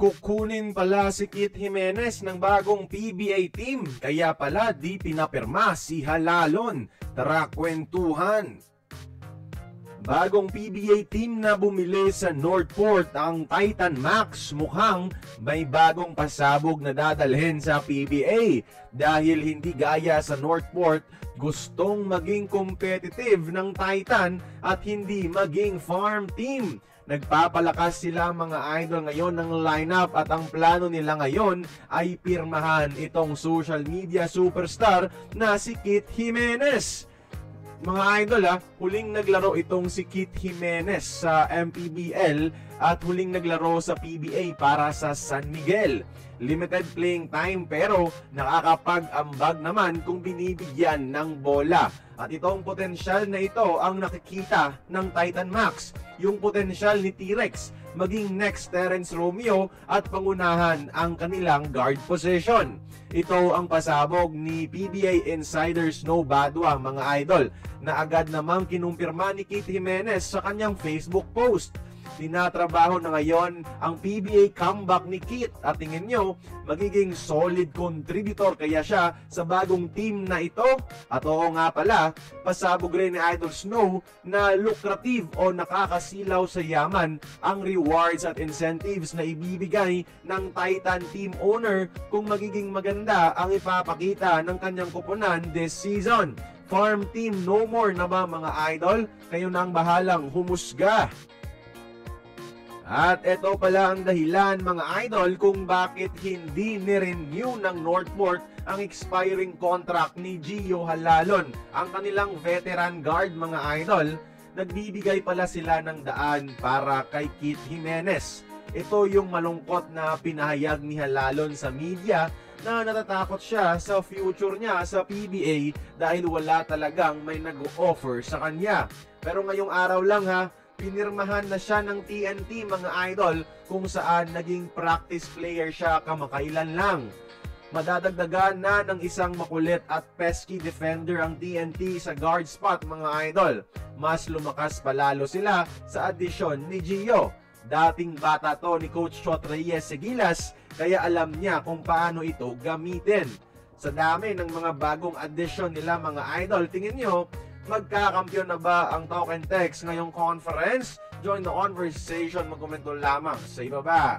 Kukunin pala si Kit Jimenez ng bagong PBA team, kaya pala di pinapirma si Jalalon. Tara kwentuhan. Bagong PBA team na bumili sa Northport ang Titan Max, mukhang may bagong pasabog na dadalhin sa PBA dahil hindi gaya sa Northport, gustong maging competitive ng Titan at hindi maging farm team. Nagpapalakas sila mga idol ngayon ng lineup at ang plano nila ngayon ay pirmahan itong social media superstar na si Kit Jimenez. Mga idol huling naglaro itong si Kit Jimenez sa MPBL at huling naglaro sa PBA para sa San Miguel. Limited playing time pero nakakapag-ambag naman kung binibigyan ng bola. At itong potensyal na ito ang nakikita ng Titan Max. Yung potensyal ni T-Rex maging next Terence Romeo at pangunahan ang kanilang guard position. Ito ang pasabog ni PBA Insider Snow Badwa mga idol na agad namang kinumpirma ni Kit Jimenez sa kanyang Facebook post. Tinatrabaho na ngayon ang PBA comeback ni Kit at tingin nyo magiging solid contributor kaya siya sa bagong team na ito. At oo nga pala, pasabog rin ni Idol Snow na lucrative o nakakasilaw sa yaman ang rewards at incentives na ibibigay ng Titan team owner kung magiging maganda ang ipapakita ng kanyang kupunan this season. Farm team no more na ba mga idol? Kayo na ang bahalang humusga. At ito pala ang dahilan mga idol kung bakit hindi ni-renew ng Northport ang expiring contract ni Gio Jalalon. Ang kanilang veteran guard mga idol, nagbibigay pala sila ng daan para kay Kit Jimenez. Ito yung malungkot na pinahayag ni Jalalon sa media na natatakot siya sa future niya sa PBA dahil wala talagang may nag-offer sa kanya. Pero ngayong araw lang pinirmahan na siya ng TNT mga idol kung saan naging practice player siya kamakailan lang. Madadagdagan na ng isang makulit at pesky defender ang TNT sa guard spot mga idol. Mas lumakas palalo sila sa adisyon ni Gio. Dating bata to ni Coach Chot Reyes Seguilas kaya alam niya kung paano ito gamitin. Sa dami ng mga bagong addition nila mga idol, tingin nyo magkakampyon na ba ang Talk and Text ngayong conference? Join the conversation, magkomento lamang sa ibaba.